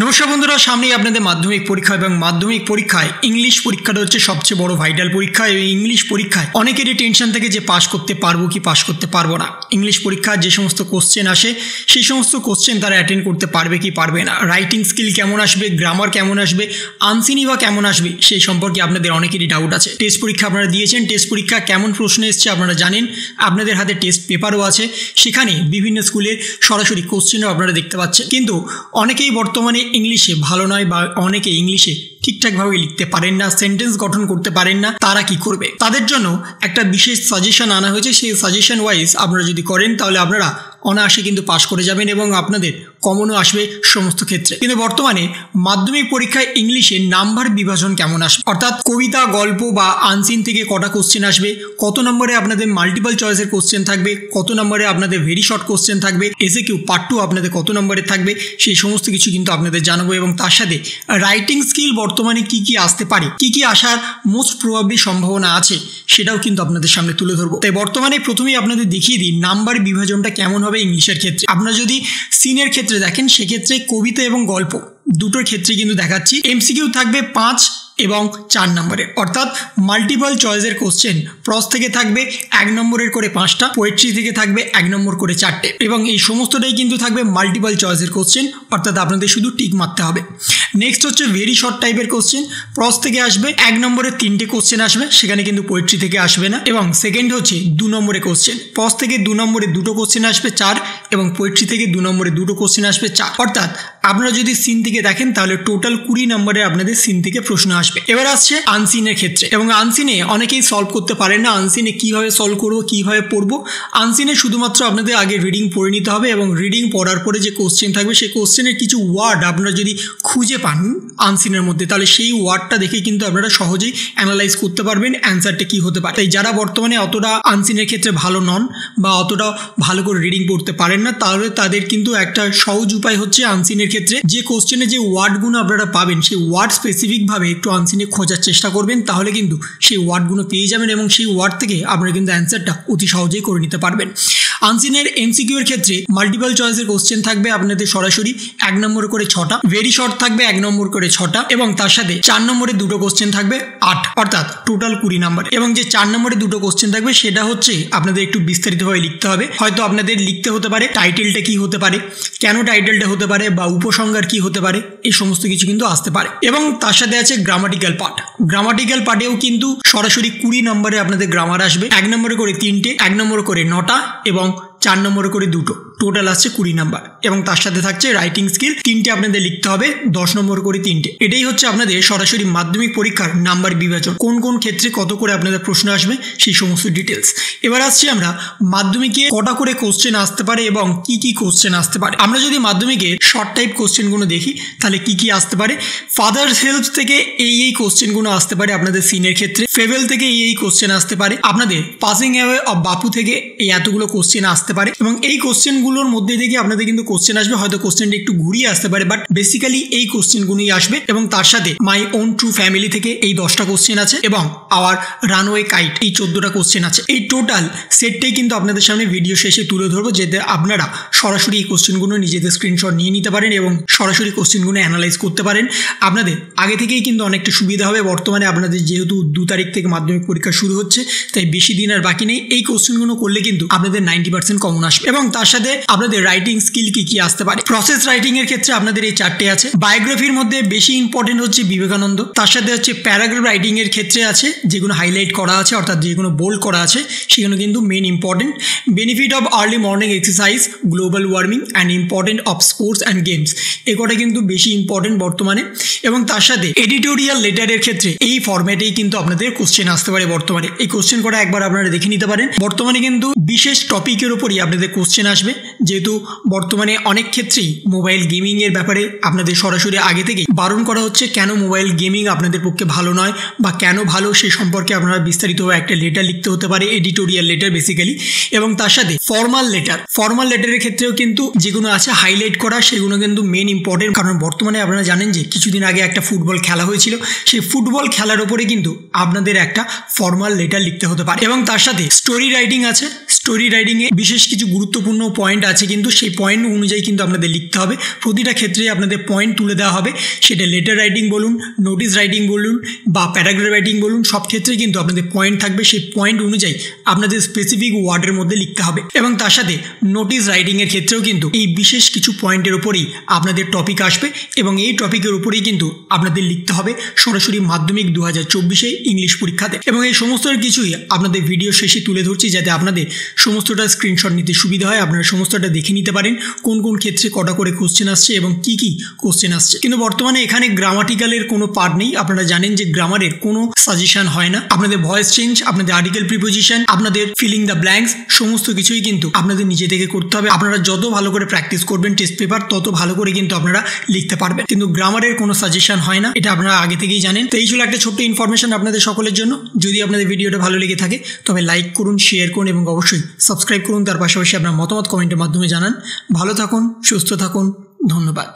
নমস্কার বন্ধুরা, সামনেই আপনাদের মাধ্যমিক পরীক্ষা এবং মাধ্যমিক পরীক্ষায় ইংলিশ পরীক্ষাটা হচ্ছে সবচেয়ে বড় ভাইটাল পরীক্ষা। এই ইংলিশ পরীক্ষায় অনেকেরই টেনশন থাকে যে পাস করতে পারবো কি পাস করতে পারবো না। ইংলিশ পরীক্ষার যে সমস্ত কোশ্চেন আসে সেই সমস্ত কোশ্চেন তারা অ্যাটেন্ড করতে পারবে কি পারবে না, রাইটিং স্কিল কেমন আসবে, গ্রামার কেমন আসবে, আনসিনি বা কেমন আসবে, সেই সম্পর্কে আপনাদের অনেকেরই ডাউট আছে। টেস্ট পরীক্ষা আপনারা দিয়েছেন, টেস্ট পরীক্ষা কেমন প্রশ্ন এসছে আপনারা জানেন, আপনাদের হাতে টেস্ট পেপারও আছে, সেখানে বিভিন্ন স্কুলের সরাসরি কোশ্চেনও আপনারা দেখতে পাচ্ছেন। কিন্তু অনেকেই বর্তমানে ইংলিশে ভালো নয় বা অনেকে ইংলিশে ঠিকঠাকভাবে লিখতে পারেন না, সেন্টেন্স গঠন করতে পারেন না। তারা কি করবে? তাদের জন্য একটা বিশেষ সাজেশন আনা হয়েছে। সেই সাজেশন ওয়াইজ আপনারা যদি করেন তাহলে আপনারা অনায়াসে কিন্তু পাস করে যাবেন এবং আপনাদের কমনও আসবে সমস্ত ক্ষেত্রে। কিন্তু বর্তমানে মাধ্যমিক পরীক্ষায় ইংলিশে নাম্বার বিভাজন কেমন আসবে, অর্থাৎ কবিতা, গল্প বা আনসিন থেকে কটা কোশ্চেন আসবে, কত নম্বরে আপনাদের মাল্টিপল চয়েসের কোশ্চেন থাকবে, কত নম্বরে আপনাদের ভেরি শর্ট কোশ্চেন থাকবে, এসএকিউ পার্ট 2 আপনাদের কত নম্বরে থাকবে, সেই সমস্ত কিছু কিন্তু আপনাদের জানাবো। এবং তার সাথে রাইটিং স্কিল বর্তমানে কি কি আসতে পারে, কি কি আসার মোস্ট প্রবাবলি সম্ভাবনা আছে, সেটাও কিন্তু আপনাদের সামনে তুলে ধরবো। তাই বর্তমানে প্রথমেই আপনাদের দেখিয়ে দিই নাম্বার বিভাজনটা কেমন হবে ইংলিশের ক্ষেত্রে। আপনারা যদি সিনের ক্ষেত্রে দেখেন, সেক্ষেত্রে কবিতা এবং গল্প দুটোর ক্ষেত্রে কিন্তু দেখাচ্ছি এমসিকিউ থাকবে 5 এবং 4 নম্বরে, অর্থাৎ মাল্টিপল চয়েসের কোশ্চেন প্রস থেকে থাকবে 1 নম্বরের করে 5টা, পোয়েট্রি থেকে থাকবে 1 নম্বর করে 4টে, এবং এই সমস্তটাই কিন্তু থাকবে মাল্টিপল চয়েসের কোশ্চেন, অর্থাৎ আপনাদের শুধু টিক মারতে হবে। নেক্সট হচ্ছে ভেরি শর্ট টাইপের কোশ্চেন, প্রস থেকে আসবে 1 নম্বরের 3টে কোশ্চেন আসবে, সেখানে কিন্তু পোয়েট্রি থেকে আসবে না। এবং সেকেন্ড হচ্ছে 2 নম্বরে কোশ্চেন, প্রস থেকে 2 নম্বরে 2টো কোশ্চেন আসবে 4, এবং পোয়েট্রি থেকে 2 নম্বরে 2টো কোশ্চেন আসবে 4। অর্থাৎ আপনারা যদি সিন থেকে দেখেন তাহলে টোটাল 20 নম্বরে আপনাদের সিন থেকে প্রশ্ন আসবে। এবার আসছে আনসিনের ক্ষেত্রে, এবং আনসিনে অনেকেই সলভ করতে পারেন না। আনসিনে কিভাবে সলভ করবো, কিভাবে পড়বো? আনসিনে শুধুমাত্র আপনাদের আগে রিডিং পড়ে নিতে হবে, এবং রিডিং পড়ার পরে যে কোশ্চেন থাকবে সেই কোশ্চেনের কিছু ওয়ার্ড আপনারা যদি খুঁজে পান আনসিনের মধ্যে, তাহলে সেই ওয়ার্ডটা দেখে কিন্তু আপনারা সহজেই অ্যানালাইজ করতে পারবেন অ্যান্সারটা কি হতে পারে। তাই যারা বর্তমানে অতটা আনসিনের ক্ষেত্রে ভালো নন বা অতটা ভালো করে রিডিং পড়তে পারেন না, তাহলে তাদের কিন্তু একটা সহজ উপায় হচ্ছে আনসিনের ক্ষেত্রে যে কোশ্চেনে যে ওয়ার্ডগুলো আপনারা পাবেন সেই ওয়ার্ড স্পেসিফিকভাবে একটু আনসিনে খোঁজার চেষ্টা করবেন, তাহলে কিন্তু সেই ওয়ার্ডগুলো পেয়ে যাবেন এবং সেই ওয়ার্ড থেকে আপনারা কিন্তু অ্যান্সারটা অতি সহজেই করে নিতে পারবেন। আনসিনের এমসিকিউ এর ক্ষেত্রে মাল্টিপল চয়েসের কোশ্চেন থাকবে আপনাদের সরাসরি 1 নম্বর করে 6টা, ভেরি শর্ট থাকবে 1 নম্বর করে 6টা, এবং তার সাথে 4 নম্বরে 2টো কোশ্চেন থাকবে 8, অর্থাৎ টোটাল 20 নম্বর। এবং যে 4 নম্বরে 2টো কোশ্চেন থাকবে সেটা হচ্ছে আপনাদের একটু বিস্তারিতভাবে লিখতে হবে। হয়তো আপনাদের লিখতে হতে পারে টাইটেলটা কি হতে পারে, কেন টাইটেলটা হতে পারে, বা উপসংহার কি হতে পারে, এই সমস্ত কিছু কিন্তু আসতে পারে। এবং তার সাথে আছে গ্রামাটিক্যাল পার্ট। গ্রামাটিক্যাল পার্টেও কিন্তু সরাসরি 20 নম্বরে আপনাদের গ্রামার আসবে, 1 নম্বরে করে 3টে, 1 নম্বরে করে 9টা, এবং 4 নম্বরে করে 2টো, টোটাল আসছে 20 নাম্বার। এবং তার সাথে থাকছে রাইটিং স্কিল 3টে আপনাদের লিখতে হবে, 10 নম্বর করে 3টে। এটাই হচ্ছে আপনাদের সরাসরি মাধ্যমিক পরীক্ষার নাম্বার বিভাজন, কোন কোন ক্ষেত্রে কত করে আপনাদের প্রশ্ন আসবে সেই সমস্ত ডিটেলস। এবার আসছি আমরা মাধ্যমিকে কটা করে কোশ্চেন আসতে পারে এবং কি কি কোশ্চেন আসতে পারে। আমরা যদি মাধ্যমিকে শর্ট টাইপ কোশ্চেনগুলো দেখি তাহলে কি কি আসতে পারে। ফাদার্স হেল্প থেকে এই কোশ্চেনগুলো আসতে পারে আপনাদের সিনের ক্ষেত্রে, ফেভেল থেকে এই কোশ্চেন আসতে পারে, আপনাদের পাসিং অ্যাওয়ে অফ বাপু থেকে এই এতগুলো কোশ্চেন আসতে পারে। এবং এই কোশ্চেনগুলোর মধ্যে থেকে আপনাদের কিন্তু কোশ্চেন আসবে, হয়তো কোশ্চেনটা একটু ঘুরিয়ে আসতে পারে, বাট বেসিক্যালি এই কোশ্চেনগুলোই আসবে। এবং তার সাথে মাই ওন ট্রু ফ্যামিলি থেকে এই 10টা কোশ্চেন আছে, এবং আওয়ার রানওয়ে কাইট এই 14টা কোশ্চেন আছে। এই টোটাল সেটটাই কিন্তু আপনাদের সামনে ভিডিও শেষে তুলে ধরবো, যাতে আপনারা সরাসরি এই কোশ্চেনগুলো নিজেদের স্ক্রিনশট নিয়ে নিতে পারেন এবং সরাসরি কোশ্চেনগুলো অ্যানালাইজ করতে পারেন। আপনাদের আগে থেকেই কিন্তু অনেকটা সুবিধা হবে। বর্তমানে আপনাদের যেহেতু 2 তারিখ থেকে মাধ্যমিক পরীক্ষা শুরু হচ্ছে, তাই বেশি দিন আর বাকি নেই। এই কোশ্চেনগুলো করলে কিন্তু আপনাদের 90% কমন আসবে। এবং তার সাথে আপনাদের রাইটিং স্কিল কি কি আসতে পারে। প্রসেস রাইটিং এর ক্ষেত্রে আপনাদের এই 4টে আছে। বায়োগ্রাফির মধ্যে বেশি ইম্পর্টেন্ট হচ্ছে বিবেকানন্দ, তার সাথে হচ্ছে প্যারাগ্রাফ রাইটিং এর ক্ষেত্রে আছে যেগুলো হাইলাইট করা আছে, অর্থাৎ যেগুলো বোল্ড করা আছে সেগুলো কিন্তু main important. Benefit of early morning exercise, global warming and important of sports and games, এই কটা কিন্তু বেশি ইম্পর্টেন্ট বর্তমানে। এবং তার সাথে এডিটোরিয়াল লেটারের ক্ষেত্রে এই ফরম্যাটেই কিন্তু আপনাদের কোশ্চেন আসতে পারে বর্তমানে। এই কোশ্চেন কটা একবার আপনারা দেখে নিতে পারেন। বর্তমানে কিন্তু বিশেষ টপিকের উপরই আপনাদের কোশ্চেন আসবে, যেহেতু বর্তমানে অনেক ক্ষেত্রেই মোবাইল গেমিং এর ব্যাপারে আপনাদের সরাসরি আগে থেকেই বারণ করা হচ্ছে, কেন মোবাইল গেমিং আপনাদের পক্ষে ভালো নয় বা কেন ভালো সেই সম্পর্কে আপনারা বিস্তারিতভাবে একটা লেটার লিখতে হতে পারে, এডিটোরিয়াল লেটার বেসিক্যালি। এবং তার সাথে ফর্মাল লেটারের ক্ষেত্রেও কিন্তু যেগুলো আছে হাইলাইট করা, সেগুলো কিন্তু মেন ইম্পর্টেন্ট। কারণ বর্তমানে আপনারা জানেন যে কিছুদিন আগে একটা ফুটবল খেলা হয়েছিল, সেই ফুটবল খেলার উপরে কিন্তু আপনাদের একটা ফর্মাল লেটার লিখতে হতে পারে। এবং তার সাথে স্টোরি রাইটিং আছে। স্টোরি রাইটিংয়ে বিশেষ কিছু গুরুত্বপূর্ণ পয়েন্ট পয়েন্ট আছে, কিন্তু সেই পয়েন্ট অনুযায়ী কিন্তু আপনাদের লিখতে হবে। প্রতিটা ক্ষেত্রে আপনাদের পয়েন্ট তুলে দেওয়া হবে, সেটা লেটার রাইটিং বলুন, নোটিস রাইটিং বলুন বা প্যারাগ্রাফ রাইটিং বলুন, সব ক্ষেত্রে কিন্তু আপনাদের পয়েন্ট থাকবে। সেই পয়েন্ট অনুযায়ী আপনাদের স্পেসিফিক ওয়ার্ডের মধ্যে লিখতে হবে। এবং তার সাথে নোটিস রাইটিংয়ের ক্ষেত্রেও কিন্তু এই বিশেষ কিছু পয়েন্টের উপরেই আপনাদের টপিক আসবে এবং এই টপিকের উপরেই কিন্তু আপনাদের লিখতে হবে সরাসরি মাধ্যমিক 2024 ইংলিশ পরীক্ষাতে। এবং এই সমস্ত কিছুই আপনাদের ভিডিও শেষে তুলে ধরছি, যাতে আপনাদের সমস্তটা স্ক্রিনশট নিতে সুবিধা হয়, আপনারা সমস্তটা দেখে নিতে পারেন কোন কোন ক্ষেত্রে কটা করে কোশ্চেন আসছে এবং কি কি কোশ্চেন আসছে। কিন্তু বর্তমানে এখানে গ্রামাটিক্যালের কোনো পার্ট নেই। আপনারা জানেন যে গ্রামারের কোনো সাজেশন হয় না। আপনাদের ভয়েস চেঞ্জ, আপনাদের আর্টিকেল প্রিপোজিশন, আপনাদের ফিলিং দ্য ব্ল্যাঙ্কস, সমস্ত কিছুই কিন্তু আপনাদের নিজে থেকে করতে হবে। আপনারা যত ভালো করে প্র্যাকটিস করবেন টেস্ট পেপার, তত ভালো করে কিন্তু আপনারা লিখতে পারবেন। কিন্তু গ্রামারের কোনো সাজেশন হয় না, এটা আপনারা আগে থেকেই জানেন। তো এই ছিল একটা ছোট্ট ইনফরমেশন আপনাদের সকলের জন্য। যদি আপনাদের ভিডিওটা ভালো লেগে থাকে তবে লাইক করুন, শেয়ার করুন এবং অবশ্যই সাবস্ক্রাইব করুন। তার পাশাপাশি আপনার মতামত কমেন্টের মাধ্যমে জানান। ভালো থাকুন, সুস্থ থাকুন, ধন্যবাদ।